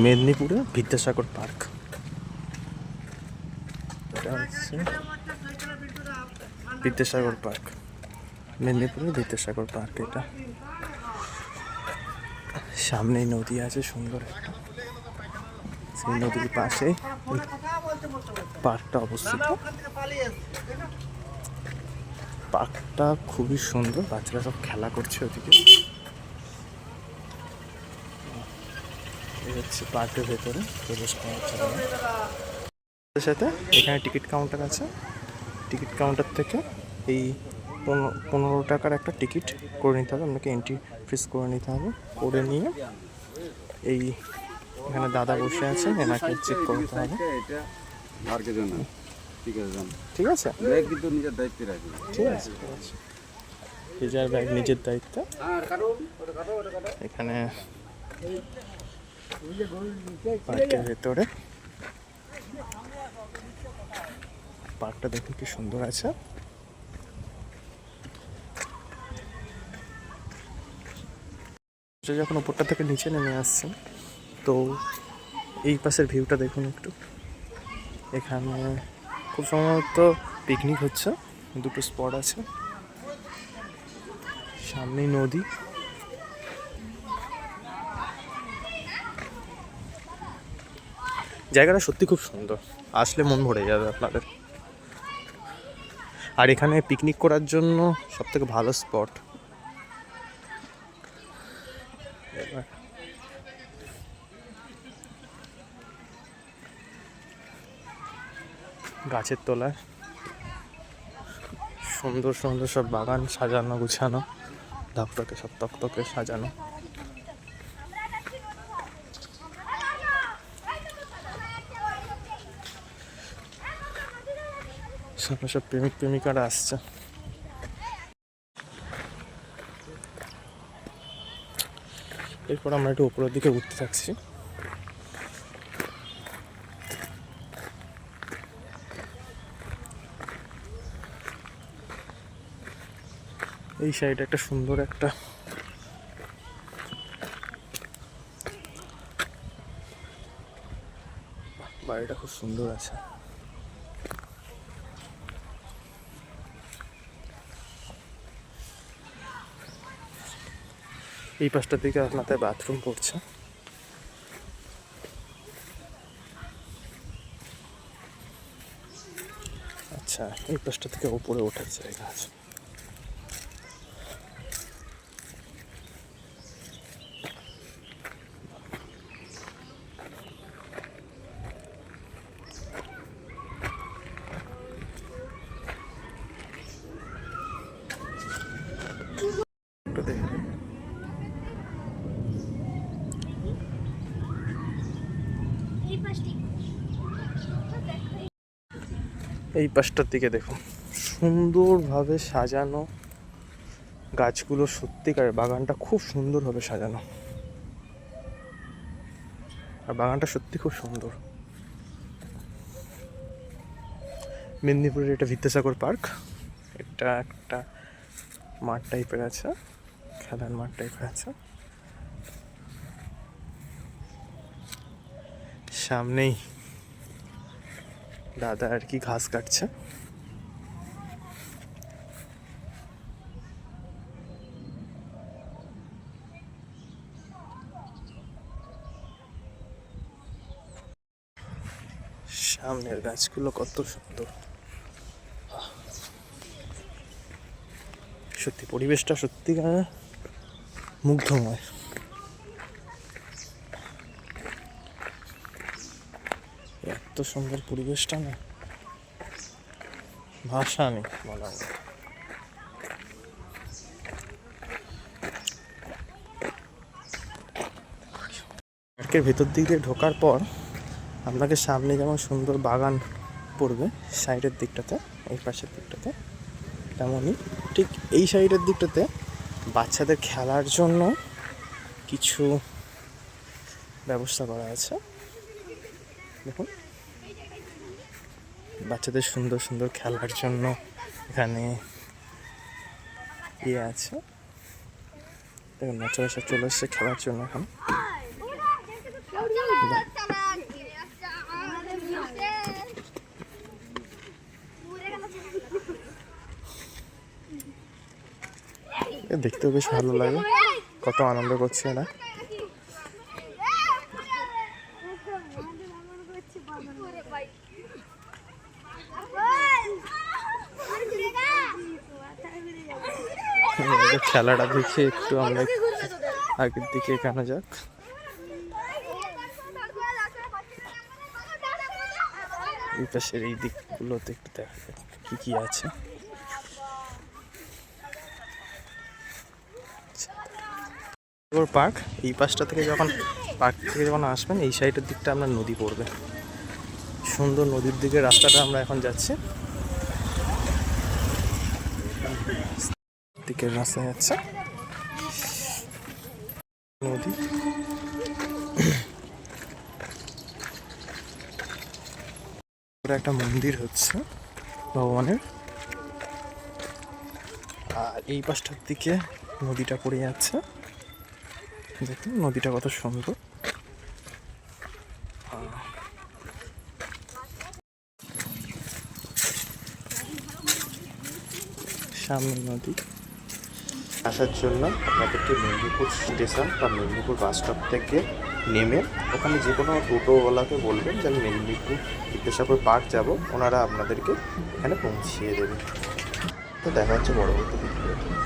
মেদিনীপুরে Vidyasagar park, Vidyasagar park, মেদিনীপুরের Vidyasagar park. এটা সামনেই নদী আছে সুন্দর একটা, সেই নদীর পাশে পার্কটা অবস্থিত। পার্কটা খুবই সুন্দর, বাচ্চারা সব খেলা করছে ওদিকে। এই হচ্ছে পার্কের ভেতরে প্রবেশ করার সাথে এখানে টিকিট কাউন্টার আছে। টিকিট কাউন্টার থেকে এই 15 টাকার একটা টিকিট করে নিতে হবে, আপনাকে এন্ট্রি ফিস করে নিতে হবে। করে নিয়ে এই এখানে দাদা বসে আছেন, এনাকে চেক করতে হবে। ঠিক আছে, ঠিক আছে, যে যার ব্যাগ নিজের দায়িত্ব। এখানে পার্কের ভেতরে পার্কটা দেখুন কি সুন্দর আছে। যখন উপরটা থেকে নিচে নেমে আসছেন তো এই পাশের ভিউটা দেখুন একটু। এখানে খুব সম্ভবত পিকনিক হচ্ছে, দুটো স্পট আছে, সামনেই নদী। জায়গাটা সত্যি খুব সুন্দর, আসলে মন ভরে যাবে আপনাদের। আর এখানে পিকনিক করার জন্য সবথেকে ভালো স্পট। গাছের তলায় সুন্দর সুন্দর সব বাগান সাজানো গুছানো, ধাপটাকে সব তকতকে সাজানো। সব প্রেমিক প্রেমিকারা আসছে। এরপর আমরা একটু উপরের দিকে উঠতে থাকছি। এই সাইডে একটা সুন্দর একটা বাড়িটা খুব সুন্দর আছে। এই পাশটার দিকে আপনাদের বাথরুম পড়ছে। আচ্ছা, এই পাশটা থেকে উপরে ওঠার জায়গা আছে। এই পাশটার দিকে দেখুন, সুন্দরভাবে সাজানো গাছগুলো, সত্যিকার বাগানটা খুব সুন্দরভাবে সাজানো। আর বাগানটা সত্যি খুব সুন্দর। মেদিনীপুরের এটা বিদ্যাসাগর পার্ক। এটা একটা মাঠ টাইপের আছে, খেলার মাঠ টাইপের আছে। সামনেই দাদা আর কি ঘাস কাটছে। সামনের গাছগুলো কত সুন্দর, সত্যি পরিবেশটা সত্যিকার মুগ্ধময়। এত সুন্দর পরিবেশটা না, ভাষা নেই বলা। পার্কের ভেতর দিকে ঢোকার পর আপনাকে সামনে যেমন সুন্দর বাগান পড়বে সাইডের দিকটাতে, এই পাশের দিকটাতে, তেমনই ঠিক এই সাইডের দিকটাতে বাচ্চাদের খেলার জন্য কিছু ব্যবস্থা করা আছে। দেখুন বাচ্চাদের সুন্দর সুন্দর খেলার জন্য এখানে ইয়ে আছে। দেখুন বাচ্চারা সব চলে এসছে খেলার জন্য এখন। দেখতেও বেশ ভালো লাগে, কত আনন্দ করছে এরা। খেলাটা দেখে একটু আমরা আগের দিকে এখানে যাক। এই পাশের এই দিকগুলোতে একটু দেখা যাক কি কি আছে। পার্ক, এই পাশটা থেকে যখন পার্ক থেকে যখন আসবেন এই সাইডের দিকটা আপনার নদী পড়বে, সুন্দর নদীর দিকে রাস্তাটা আমরা এখন যাচ্ছি। দিকের রাস্তা যাচ্ছে নদী। একটা মন্দির হচ্ছে ভগবানের, আর এই পাশটার দিকে নদীটা পড়ে যাচ্ছে। দেখুন নদীটা কত সুন্দর। সামনে নদী। আসার জন্য আপনাদেরকে মেদিনীপুর স্টেশন বা মেদিনীপুর বাস স্টপ থেকে নেমে ওখানে যে কোনো টোটোওয়ালাকে বলবেন যে আমি মেদিনীপুর বিদ্যাসাগর পার্ক যাব, ওনারা আপনাদেরকে এখানে পৌঁছিয়ে দেবে। তো দেখা হচ্ছে পরবর্তী ভিডিওতে।